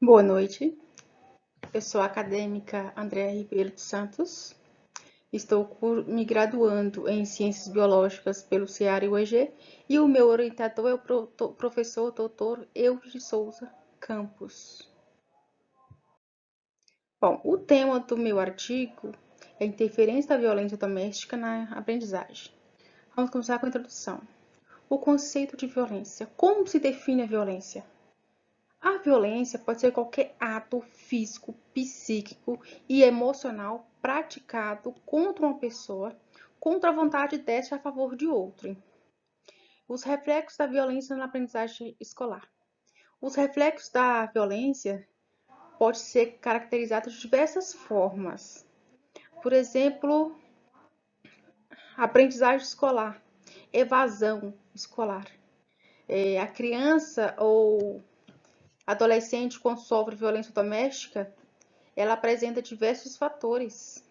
Boa noite, eu sou a acadêmica Andréa Ribeiro dos Santos. Estou me graduando em Ciências Biológicas pelo CEAR e UEG e o meu orientador é o professor Dr. Eudes de Souza Campos. Bom, o tema do meu artigo é interferência da violência doméstica na aprendizagem. Vamos começar com a introdução. O conceito de violência. Como se define a violência? A violência pode ser qualquer ato físico, psíquico e emocional praticado contra uma pessoa, contra a vontade desta a favor de outrem. Os reflexos da violência na aprendizagem escolar. Os reflexos da violência podem ser caracterizados de diversas formas. Por exemplo, aprendizagem escolar, evasão escolar. A criança ou adolescente, quando sofre violência doméstica, ela apresenta diversos fatores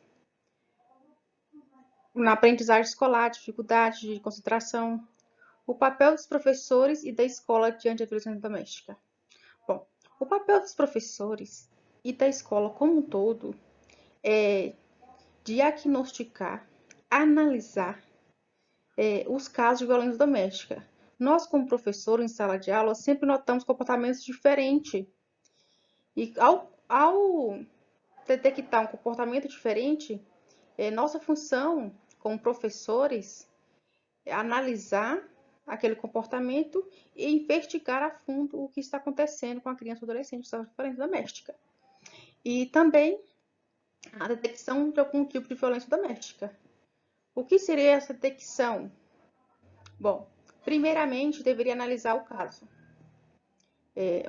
na aprendizagem escolar, dificuldade de concentração, o papel dos professores e da escola diante da violência doméstica. Bom, o papel dos professores e da escola como um todo é diagnosticar, analisar os casos de violência doméstica. Nós, como professores em sala de aula, sempre notamos comportamentos diferentes. E ao detectar um comportamento diferente, nossa função como professores é analisar aquele comportamento e investigar a fundo o que está acontecendo com a criança ou adolescente que sofre violência doméstica. E também a detecção de algum tipo de violência doméstica. O que seria essa detecção? Bom, primeiramente deveria analisar o caso.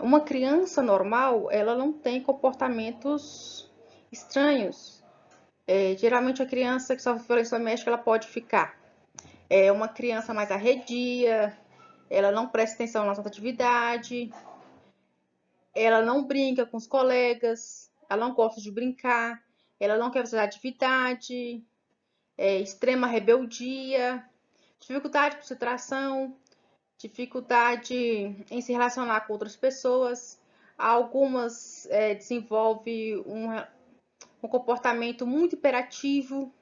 Uma criança normal, ela não tem comportamentos estranhos. Geralmente a criança que sofre violência doméstica, ela pode ficar uma criança mais arredia, ela não presta atenção na sua atividade, ela não brinca com os colegas, ela não gosta de brincar, ela não quer fazer atividade, extrema rebeldia, dificuldade de concentração, dificuldade em se relacionar com outras pessoas. Algumas desenvolvem um comportamento muito hiperativo,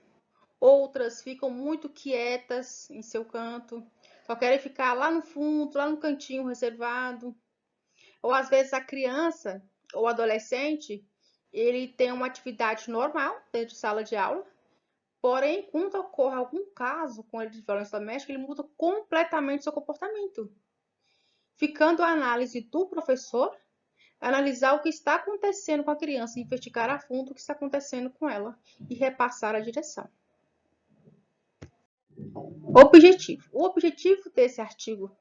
outras ficam muito quietas em seu canto, só querem ficar lá no fundo, lá no cantinho reservado. Ou às vezes a criança ou adolescente, ele tem uma atividade normal dentro de sala de aula, porém, quando ocorre algum caso com ele de violência doméstica, ele muda completamente seu comportamento. Ficando a análise do professor, analisar o que está acontecendo com a criança, investigar a fundo o que está acontecendo com ela e repassar a direção. Objetivo. O objetivo desse artigo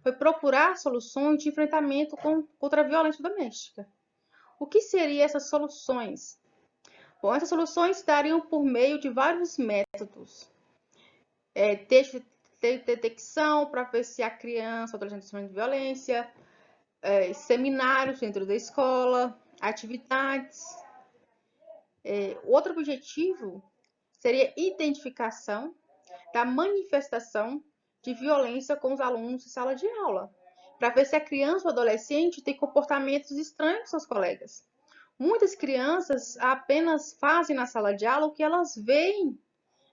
foi procurar soluções de enfrentamento contra a violência doméstica. O que seriam essas soluções? Bom, essas soluções se dariam por meio de vários métodos. Desde detecção para ver se a criança ou adolescente sofrendo de violência, seminários dentro da escola, atividades. Outro objetivo seria identificação da manifestação de violência com os alunos em sala de aula, para ver se a criança ou adolescente tem comportamentos estranhos com seus colegas. Muitas crianças apenas fazem na sala de aula o que elas veem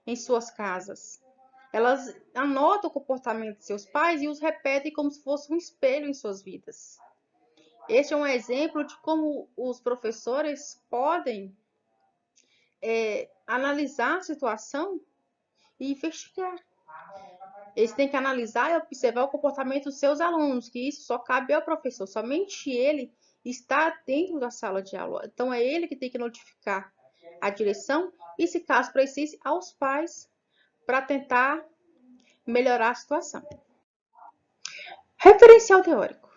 em suas casas. Elas anotam o comportamento de seus pais e os repetem como se fosse um espelho em suas vidas. Este é um exemplo de como os professores podem analisar a situação e investigar. Eles têm que analisar e observar o comportamento dos seus alunos, que isso só cabe ao professor, somente ele está dentro da sala de aula. Então, é ele que tem que notificar a direção e, se caso precise, aos pais, para tentar melhorar a situação. Referencial teórico.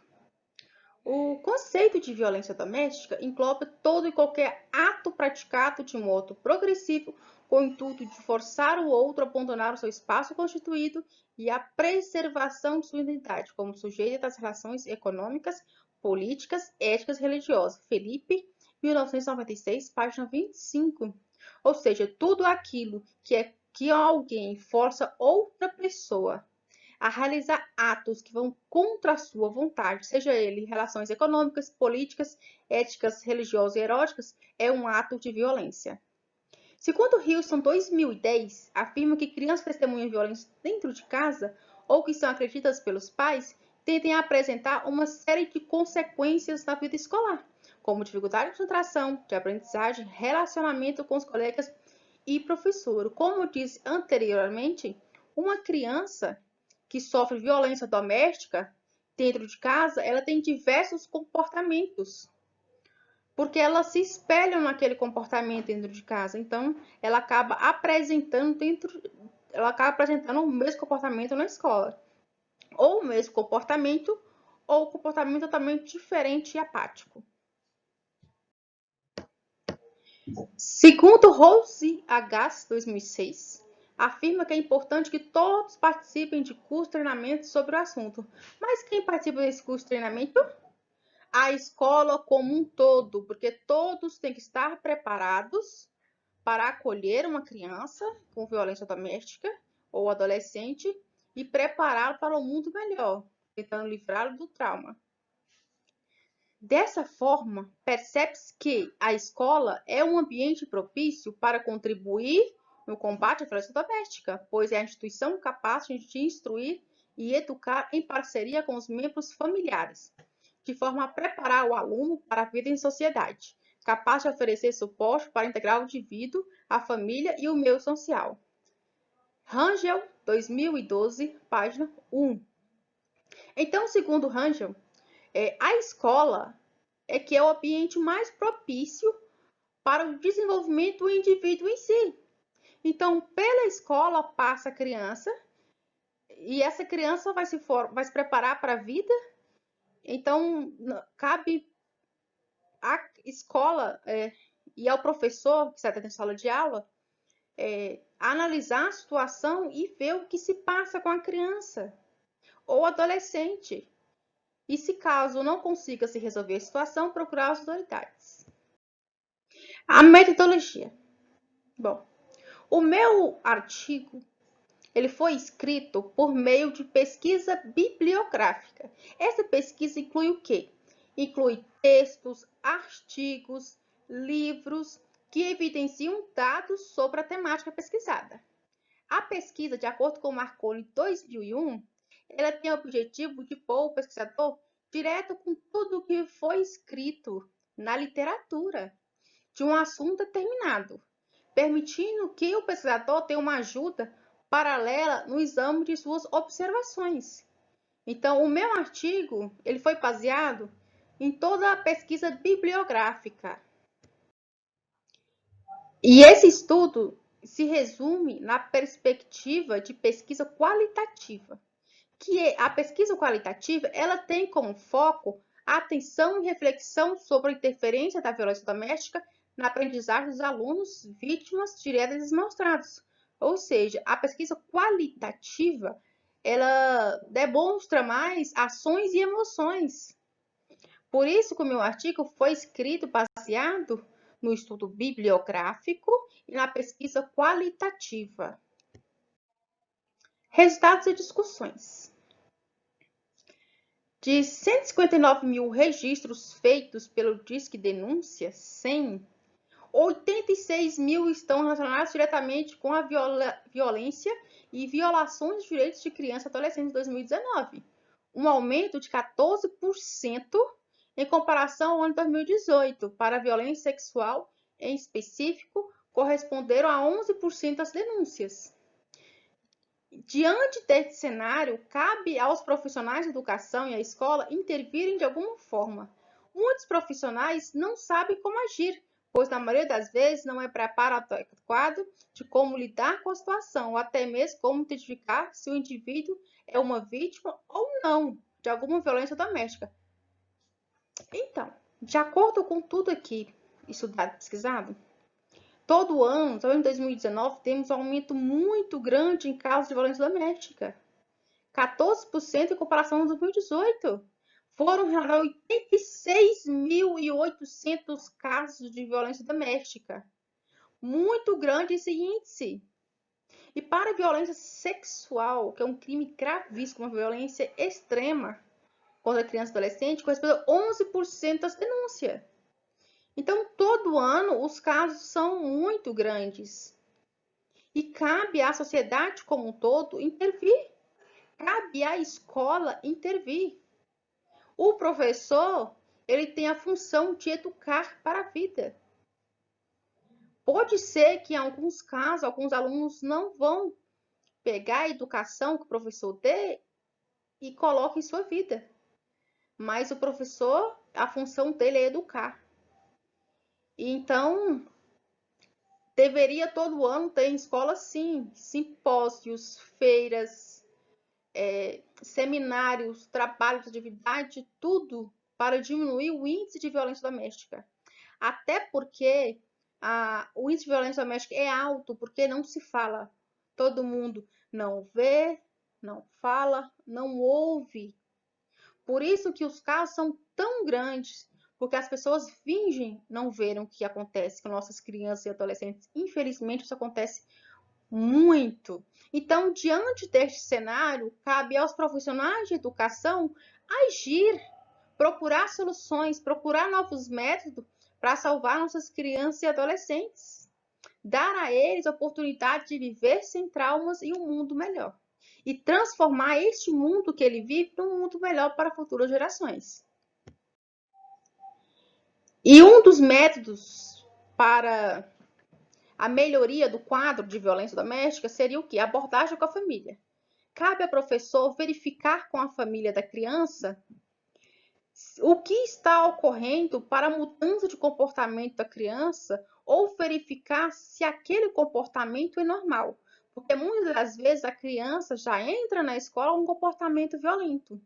O conceito de violência doméstica engloba todo e qualquer ato praticado de modo progressivo com o intuito de forçar o outro a abandonar o seu espaço constituído e a preservação de sua identidade como sujeito das relações econômicas, políticas, éticas e religiosas. Felipe, 1996, página 25. Ou seja, tudo aquilo que alguém força outra pessoa a realizar atos que vão contra a sua vontade, seja ele relações econômicas, políticas, éticas, religiosas e eróticas, é um ato de violência. Segundo Houston 2010, afirma que crianças que testemunham violência dentro de casa ou que são acreditadas pelos pais tendem a apresentar uma série de consequências na vida escolar, como dificuldade de concentração, de aprendizagem, relacionamento com os colegas e professor. Como eu disse anteriormente, uma criança que sofre violência doméstica dentro de casa, ela tem diversos comportamentos, porque elas se espelham naquele comportamento dentro de casa. Então, ela acaba apresentando o mesmo comportamento na escola, ou o mesmo comportamento, ou comportamento totalmente diferente e apático. Segundo Rose H. 2006, afirma que é importante que todos participem de curso de treinamento sobre o assunto. Mas quem participa desse curso de treinamento? A escola como um todo, porque todos têm que estar preparados para acolher uma criança com violência doméstica ou adolescente e prepará-lo para um mundo melhor, tentando livrá-lo do trauma. Dessa forma, percebe-se que a escola é um ambiente propício para contribuir no combate à violência doméstica, pois é a instituição capaz de instruir e educar em parceria com os membros familiares, de forma a preparar o aluno para a vida em sociedade, capaz de oferecer suporte para integrar o indivíduo, a família e o meio social. Rangel, 2012, página 1. Então, segundo Rangel, a escola é que é o ambiente mais propício para o desenvolvimento do indivíduo em si. Então, pela escola passa a criança e essa criança vai se preparar para a vida. Então, cabe à escola e ao professor que está dentro da sala de aula analisar a situação e ver o que se passa com a criança ou adolescente. E se caso não consiga se resolver a situação, procurar as autoridades. A metodologia. Bom, o meu artigo ele foi escrito por meio de pesquisa bibliográfica. Essa pesquisa inclui o quê? Inclui textos, artigos, livros que evidenciam dados sobre a temática pesquisada. A pesquisa, de acordo com Marconi 2001, ela tem o objetivo de pôr o pesquisador direto com tudo que foi escrito na literatura de um assunto determinado, permitindo que o pesquisador tenha uma ajuda paralela no exame de suas observações. Então, o meu artigo ele foi baseado em toda a pesquisa bibliográfica. E esse estudo se resume na perspectiva de pesquisa qualitativa, que a pesquisa qualitativa ela tem como foco a atenção e reflexão sobre a interferência da violência doméstica na aprendizagem dos alunos vítimas diretas e desmostrados. Ou seja, a pesquisa qualitativa ela demonstra mais ações e emoções. Por isso que o meu artigo foi escrito baseado no estudo bibliográfico e na pesquisa qualitativa. Resultados e discussões. De 159 mil registros feitos pelo Disque Denúncia 100, 86 mil estão relacionados diretamente com a violência e violações de direitos de criança e adolescente em 2019, um aumento de 14% em comparação ao ano 2018. Para a violência sexual, em específico, corresponderam a 11% das denúncias. Diante deste cenário, cabe aos profissionais de educação e à escola intervirem de alguma forma. Muitos profissionais não sabem como agir, pois na maioria das vezes não é preparo adequado de como lidar com a situação, ou até mesmo como identificar se o indivíduo é uma vítima ou não de alguma violência doméstica. Então, de acordo com tudo aqui estudado e pesquisado, todo ano, só em 2019, temos um aumento muito grande em casos de violência doméstica. 14% em comparação com 2018. Foram 86.800 casos de violência doméstica. Muito grande esse índice. E para a violência sexual, que é um crime gravíssimo, uma violência extrema contra criança e adolescente, corresponde a 11% das denúncias. Então, todo ano, os casos são muito grandes. E cabe à sociedade como um todo intervir. Cabe à escola intervir. O professor, ele tem a função de educar para a vida. Pode ser que em alguns casos, alguns alunos não vão pegar a educação que o professor dê e coloque em sua vida. Mas o professor, a função dele é educar. Então, deveria todo ano ter em escola, sim, simpósios, feiras, seminários, trabalhos, atividade, tudo para diminuir o índice de violência doméstica. Até porque o índice de violência doméstica é alto, porque não se fala. Todo mundo não vê, não fala, não ouve. Por isso que os casos são tão grandes, porque as pessoas fingem não verem o que acontece com nossas crianças e adolescentes. Infelizmente, isso acontece muito. Então, diante deste cenário, cabe aos profissionais de educação agir, procurar soluções, procurar novos métodos para salvar nossas crianças e adolescentes. Dar a eles a oportunidade de viver sem traumas e um mundo melhor. E transformar este mundo que ele vive num mundo melhor para futuras gerações. E um dos métodos para a melhoria do quadro de violência doméstica seria o quê? A abordagem com a família. Cabe ao professor verificar com a família da criança o que está ocorrendo para a mudança de comportamento da criança ou verificar se aquele comportamento é normal. Porque muitas das vezes a criança já entra na escola com um comportamento violento.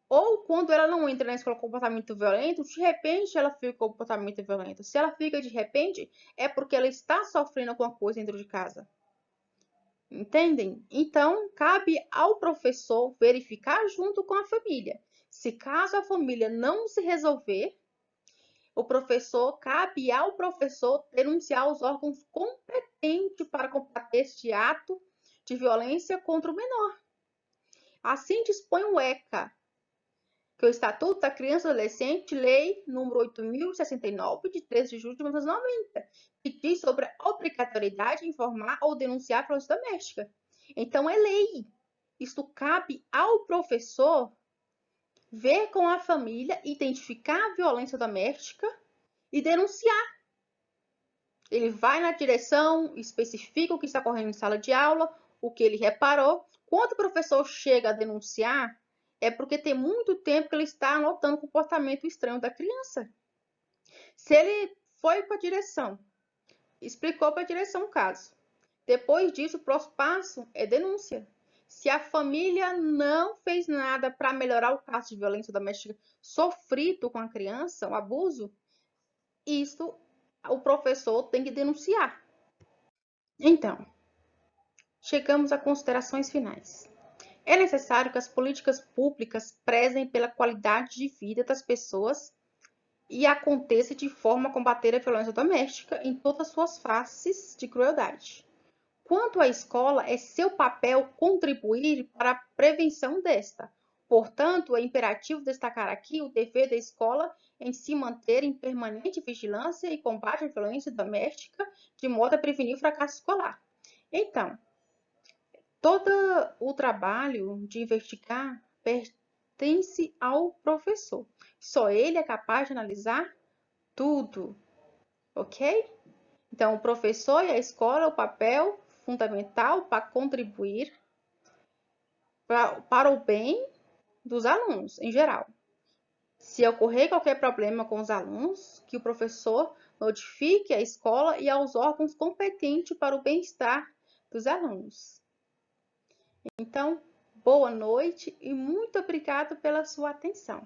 Ou quando ela não entra na escola com comportamento violento, de repente ela fica com comportamento violento. Se ela fica de repente, é porque ela está sofrendo alguma coisa dentro de casa. Entendem? Então, cabe ao professor verificar junto com a família. Se caso a família não se resolver, cabe ao professor denunciar os órgãos competentes para combater este ato de violência contra o menor. Assim dispõe o ECA, que é o Estatuto da Criança e Adolescente, Lei número 8.069, de 13 de julho de 1990, que diz sobre a obrigatoriedade de informar ou denunciar a violência doméstica. Então, é lei. Isto cabe ao professor ver com a família, identificar a violência doméstica e denunciar. Ele vai na direção, especifica o que está ocorrendo em sala de aula, o que ele reparou. Quando o professor chega a denunciar, é porque tem muito tempo que ele está anotando o comportamento estranho da criança. Se ele foi para a direção, explicou para a direção o caso. Depois disso, o próximo passo é denúncia. Se a família não fez nada para melhorar o caso de violência doméstica sofrido com a criança, o abuso, isso o professor tem que denunciar. Então, chegamos a considerações finais. É necessário que as políticas públicas prezem pela qualidade de vida das pessoas e aconteça de forma a combater a violência doméstica em todas as suas faces de crueldade. Quanto à escola, é seu papel contribuir para a prevenção desta. Portanto, é imperativo destacar aqui o dever da escola em se manter em permanente vigilância e combate à violência doméstica, de modo a prevenir o fracasso escolar. Então, todo o trabalho de investigar pertence ao professor. Só ele é capaz de analisar tudo, ok? Então, o professor e a escola, o papel fundamental para contribuir para o bem dos alunos, em geral. Se ocorrer qualquer problema com os alunos, que o professor notifique à escola e aos órgãos competentes para o bem-estar dos alunos. Então, boa noite e muito obrigado pela sua atenção.